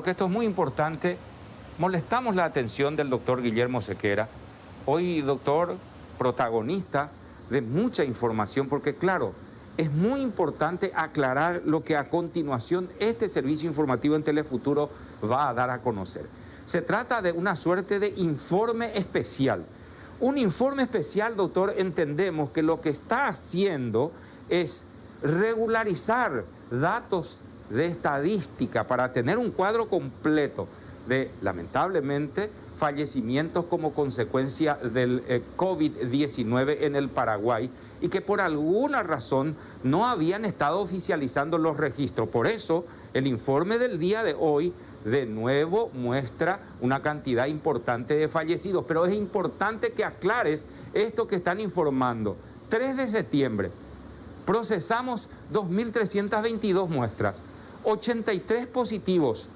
porque esto es muy importante. Molestamos la atención del doctor Guillermo Sequera. Hoy, doctor, protagonista de mucha información, porque claro, es muy importante aclarar lo que a continuación este servicio informativo en Telefuturo va a dar a conocer. Se trata de una suerte de informe especial. Un informe especial, doctor, entendemos que lo que está haciendo es regularizar datos de estadística para tener un cuadro completo de, lamentablemente, fallecimientos como consecuencia del COVID-19 en el Paraguay y que por alguna razón no habían estado oficializando los registros. Por eso, el informe del día de hoy de nuevo muestra una cantidad importante de fallecidos, pero es importante que aclares esto que están informando. 3 de septiembre, procesamos 2.322 muestras, 83 positivos.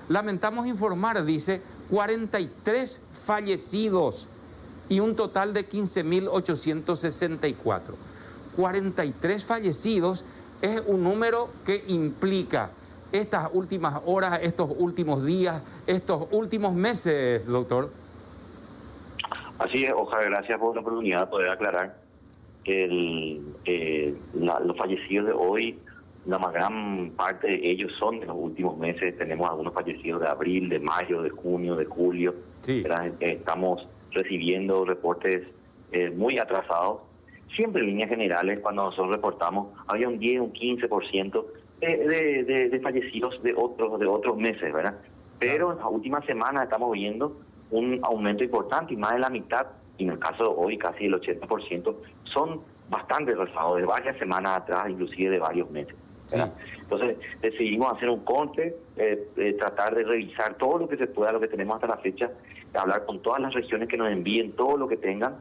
Lamentamos informar, dice, 43 fallecidos y un total de 15.864. 43 fallecidos es un número que implica estas últimas horas, estos últimos días, estos últimos meses, doctor. Así es, Oscar, gracias por la oportunidad de poder aclarar que los fallecidos de hoy, la más gran parte de ellos son de los últimos meses. Tenemos algunos fallecidos de abril, de mayo, de junio, de julio. Sí. Estamos recibiendo reportes muy atrasados. Siempre en líneas generales, cuando nosotros reportamos, había un 10, un 15% de fallecidos de otros meses, ¿verdad? Pero en las últimas semanas estamos viendo un aumento importante y más de la mitad, y en el caso de hoy casi el 80%, son bastante rezados de varias semanas atrás, inclusive de varios meses. Sí. Entonces decidimos hacer un corte, tratar de revisar todo lo que se pueda, lo que tenemos hasta la fecha, hablar con todas las regiones que nos envíen todo lo que tengan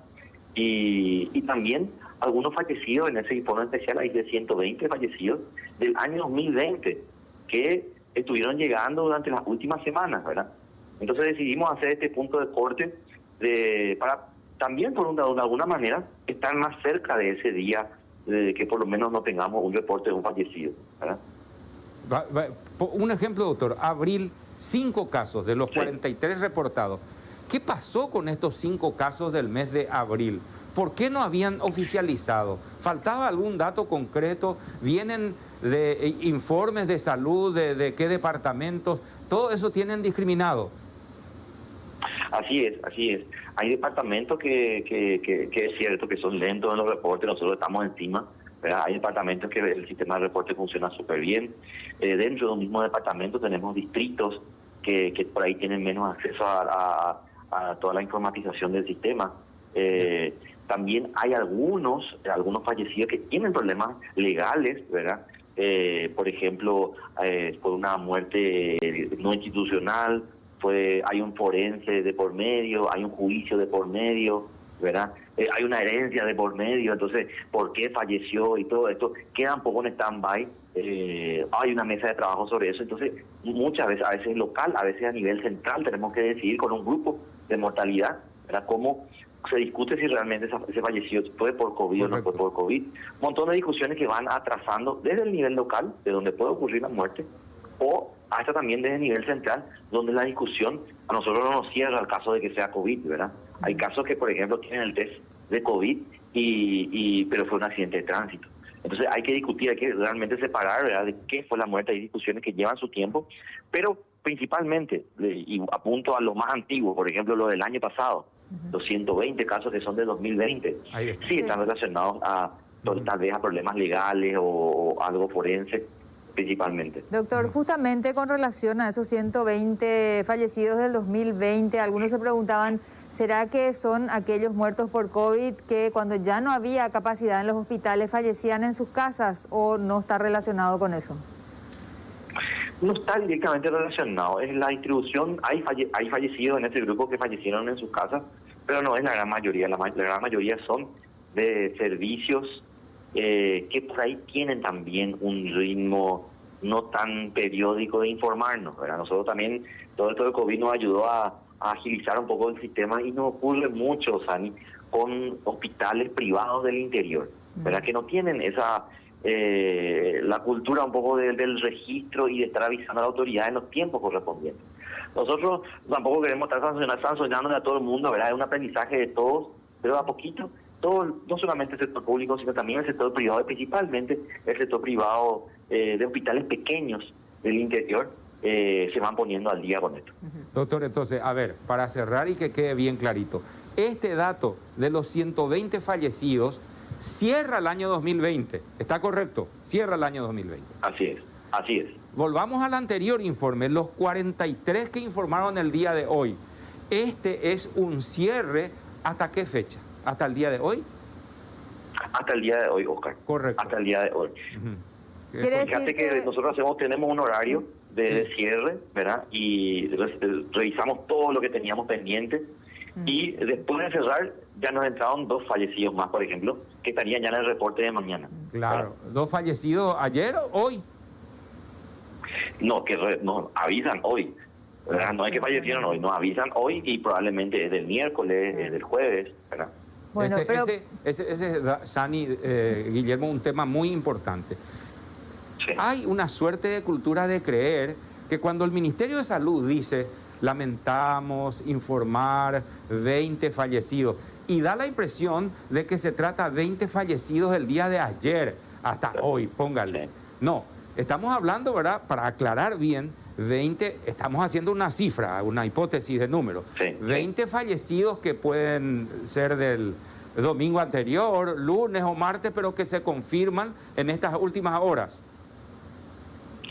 y también algunos fallecidos en ese informe especial. Hay de 120 fallecidos del año 2020 que estuvieron llegando durante las últimas semanas, ¿verdad? Entonces decidimos hacer este punto de corte para también, de alguna manera, estar más cerca de ese día, de que por lo menos no tengamos un reporte de un fallecido, ¿verdad? Un ejemplo, doctor. Abril, 5 casos de los 43 reportados. ¿Qué pasó con estos 5 casos del mes de abril? ¿Por qué no habían oficializado? ¿Faltaba algún dato concreto? ¿Vienen de informes de salud, de qué departamentos? ¿Todo eso tienen discriminado? Así es, así es. Hay departamentos que es cierto que son lentos en los reportes, nosotros estamos encima, ¿verdad? Hay departamentos que el sistema de reporte funciona súper bien. Dentro de un mismo departamento tenemos distritos que por ahí tienen menos acceso a toda la informatización del sistema. También hay algunos fallecidos que tienen problemas legales, ¿verdad? Por ejemplo, por una muerte no institucional, hay un forense de por medio, hay un juicio de por medio, ¿verdad? Hay una herencia de por medio. Entonces, ¿por qué falleció? Y todo esto queda un poco en stand-by. Hay una mesa de trabajo sobre eso. Entonces, muchas veces, a veces local, a veces a nivel central, tenemos que decidir con un grupo de mortalidad, ¿verdad? Cómo se discute si realmente ese fallecido fue por COVID. Correcto. O no fue por COVID. Un montón de discusiones que van atrasando desde el nivel local, de donde puede ocurrir la muerte, o hasta también desde el nivel central, donde la discusión a nosotros no nos cierra el caso de que sea COVID, ¿verdad? Hay casos que, por ejemplo, tienen el test de COVID, pero fue un accidente de tránsito. Entonces hay que discutir, hay que realmente separar, ¿verdad?, de qué fue la muerte. Hay discusiones que llevan su tiempo, pero principalmente, y apunto a lo más antiguo, por ejemplo, lo del año pasado, los 120 casos que son de 2020, sí están relacionados a tal vez a problemas legales o algo forense, principalmente. Doctor, justamente con relación a esos 120 fallecidos del 2020, algunos se preguntaban, ¿será que son aquellos muertos por COVID que cuando ya no había capacidad en los hospitales fallecían en sus casas, o no está relacionado con eso? No está directamente relacionado. Es la distribución. Hay fallecidos en este grupo que fallecieron en sus casas, pero no es la gran mayoría. La gran mayoría son de servicios que por ahí tienen también un ritmo no tan periódico de informarnos, ¿verdad? Nosotros también, todo esto de COVID nos ayudó a agilizar un poco el sistema, y nos ocurre mucho, Sani, con hospitales privados del interior, ¿verdad? Que no tienen esa la cultura un poco del registro y de estar avisando a la autoridad en los tiempos correspondientes. Nosotros tampoco queremos estar sancionando a todo el mundo, ¿verdad? Es un aprendizaje de todos, pero a poquito, todo, no solamente el sector público, sino también el sector privado, y principalmente el sector privado de hospitales pequeños del interior, se van poniendo al día con esto. Doctor, entonces, a ver, para cerrar y que quede bien clarito, este dato de los 120 fallecidos cierra el año 2020, ¿está correcto? Cierra el año 2020. Así es, así es. Volvamos al anterior informe, los 43 que informaron el día de hoy. ¿Este es un cierre hasta qué fecha? ¿Hasta el día de hoy? Hasta el día de hoy, Oscar. Correcto. Hasta el día de hoy. ¿Quiere Fíjate decir que nosotros tenemos un horario de cierre, ¿verdad? Y revisamos todo lo que teníamos pendiente. Y después de cerrar, ya nos entraron 2 fallecidos más, por ejemplo, que estarían ya en el reporte de mañana. Claro. ¿2 fallecidos ayer o hoy? No, nos avisan hoy, ¿verdad? No es que fallecieron hoy, nos avisan hoy y probablemente es del miércoles, es del jueves, ¿verdad? Bueno, ese Sani, Guillermo, un tema muy importante. Sí. Hay una suerte de cultura de creer que cuando el Ministerio de Salud dice lamentamos informar 20 fallecidos y da la impresión de que se trata de 20 fallecidos el día de ayer hasta hoy, póngale. No, estamos hablando, ¿verdad? Para aclarar bien, 20, estamos haciendo una cifra, una hipótesis de número. Sí, 20 fallecidos que pueden ser del domingo anterior, lunes o martes, pero que se confirman en estas últimas horas.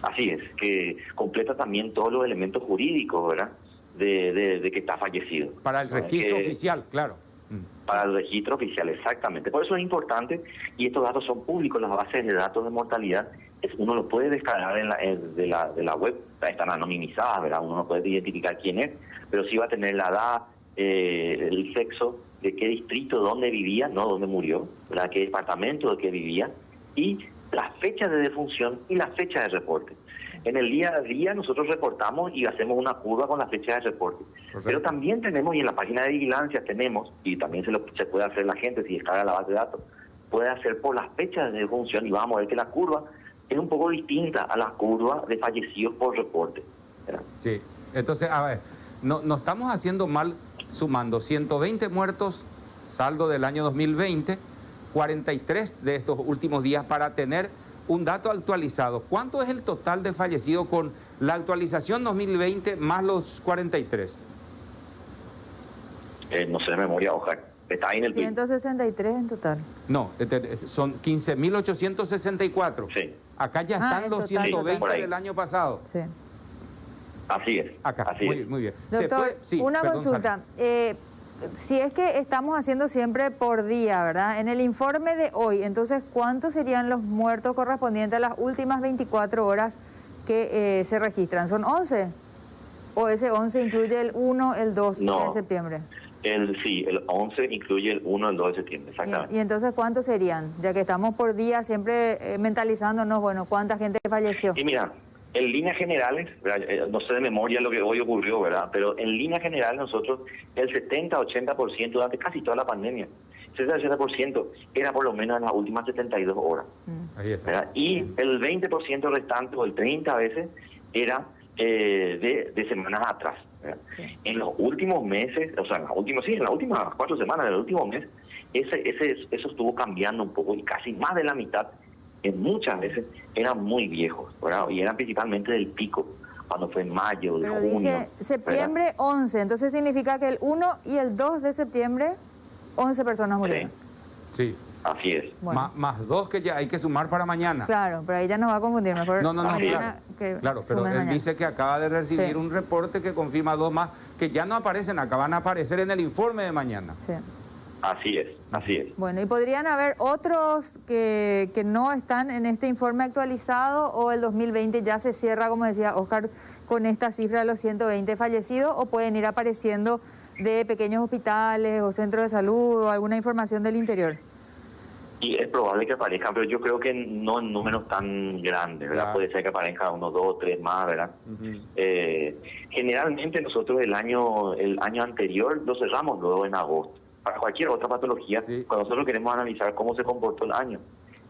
Así es, que completa también todos los elementos jurídicos, ¿verdad? De que está fallecido. Para el registro oficial, claro. Para el registro oficial, exactamente. Por eso es importante, y estos datos son públicos, las bases de datos de mortalidad, uno lo puede descargar de la web, están anonimizadas, ¿verdad? Uno no puede identificar quién es, pero sí va a tener la edad, el sexo, de qué distrito, dónde vivía, no dónde murió, ¿verdad? Qué departamento de qué vivía, y las fechas de defunción y las fechas de reporte. En el día a día nosotros reportamos y hacemos una curva con la fecha de reporte. Perfecto. Pero también tenemos, y en la página de vigilancia tenemos, y también se puede hacer la gente si descarga la base de datos, puede hacer por las fechas de defunción y vamos a ver que la curva es un poco distinta a la curva de fallecidos por reporte, ¿verdad? Sí, entonces, a ver, no estamos haciendo mal sumando 120 muertos, saldo del año 2020, 43 de estos últimos días para tener un dato actualizado. ¿Cuánto es el total de fallecidos con la actualización 2020 más los 43? No sé de memoria, Oscar. Está ahí en el 163 en total. No, son 15.864. Sí. Acá ya están los 120 del año pasado. Sí. Así es. Acá, así es. Muy bien. Doctor, una consulta. Si es que estamos haciendo siempre por día, ¿verdad? En el informe de hoy, entonces, ¿cuántos serían los muertos correspondientes a las últimas 24 horas que se registran? ¿Son 11? ¿O ese 11 incluye el 1, el 2 de septiembre? Sí, el 11 incluye el 1, el 2 de septiembre, exactamente. ¿Y entonces cuántos serían? Ya que estamos por día siempre mentalizándonos, bueno, ¿cuánta gente falleció? Y mira, en líneas generales, no sé de memoria lo que hoy ocurrió, ¿verdad? Pero en líneas generales nosotros, el 70-80% durante casi toda la pandemia, 70-80% era por lo menos en las últimas 72 horas. Ahí está. ¿Verdad? Y el 20% restante, o el 30% a veces, era de semanas atrás. Sí. En los últimos meses, o sea, en las últimas 4 semanas del último mes, eso estuvo cambiando un poco y casi más de la mitad, en muchas veces, eran muy viejos, ¿verdad? Y eran principalmente del pico, cuando fue en mayo, de junio. Pero dice septiembre, ¿verdad? 11, entonces significa que el 1 y el 2 de septiembre, 11 personas murieron. Sí. Así es. Bueno. Más 2 que ya hay que sumar para mañana. Claro, pero ahí ya nos va a confundir. Mejor no, mañana claro, pero él mañana. dice que acaba de recibir un reporte que confirma 2 más, que ya no aparecen acá, van a aparecer en el informe de mañana. Sí. Así es, así es. Bueno, ¿y podrían haber otros que no están en este informe actualizado o el 2020 ya se cierra, como decía Oscar, con esta cifra de los 120 fallecidos, o pueden ir apareciendo de pequeños hospitales o centros de salud o alguna información del interior? Y es probable que aparezcan, pero yo creo que no en números tan grandes, ¿verdad? Claro. Puede ser que aparezcan 1, 2, 3 más, ¿verdad? Generalmente nosotros el año anterior lo cerramos luego en agosto. Para cualquier otra patología, cuando nosotros queremos analizar cómo se comportó el año.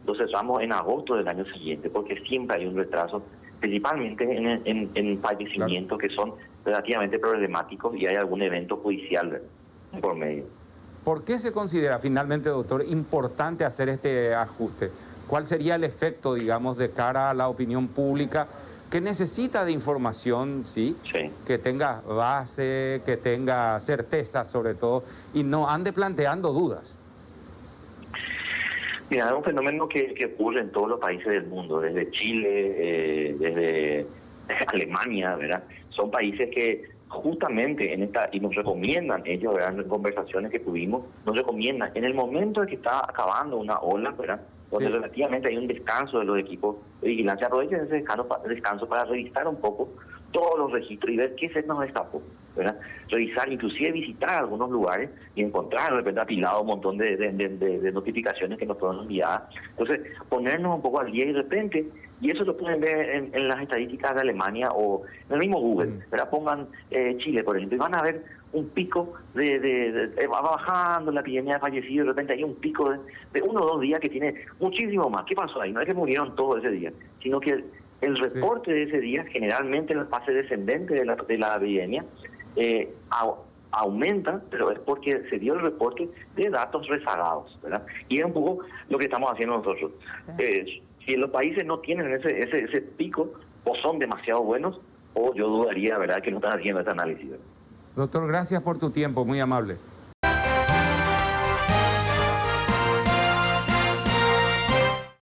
lo cerramos en agosto del año siguiente, porque siempre hay un retraso, principalmente en fallecimientos que son relativamente problemáticos y hay algún evento judicial por medio. ¿Por qué se considera finalmente, doctor, importante hacer este ajuste? ¿Cuál sería el efecto, digamos, de cara a la opinión pública que necesita de información, sí, que tenga base, que tenga certeza sobre todo, y no ande planteando dudas? Mira, es un fenómeno que ocurre en todos los países del mundo, desde Chile, desde Alemania, ¿verdad? Son países que justamente en esta, y nos recomiendan ellos, ¿verdad? En conversaciones que tuvimos, nos recomiendan, en el momento en que está acabando una ola, ¿verdad? Donde relativamente hay un descanso de los equipos de vigilancia, aprovechen ese descanso para revisar un poco todos los registros y ver qué se nos escapó, ¿verdad? Revisar, inclusive visitar algunos lugares y encontrar de repente apilado un montón de notificaciones que nos fueron enviadas. Entonces, ponernos un poco al día y de repente, y eso lo pueden ver en las estadísticas de Alemania o en el mismo Google, ¿verdad? Pongan Chile, por ejemplo, y van a ver un pico va bajando la epidemia de fallecidos, de repente hay un pico de 1 o 2 días que tiene muchísimo más. ¿Qué pasó ahí? No es que murieron todos ese día, sino que el reporte de ese día, generalmente en la fase descendente de la epidemia, aumenta, pero es porque se dio el reporte de datos rezagados, ¿verdad? Y es un poco lo que estamos haciendo nosotros. Si los países no tienen ese pico, o son demasiado buenos, o yo dudaría, ¿verdad?, que no están haciendo este análisis, ¿verdad? Doctor, gracias por tu tiempo, muy amable.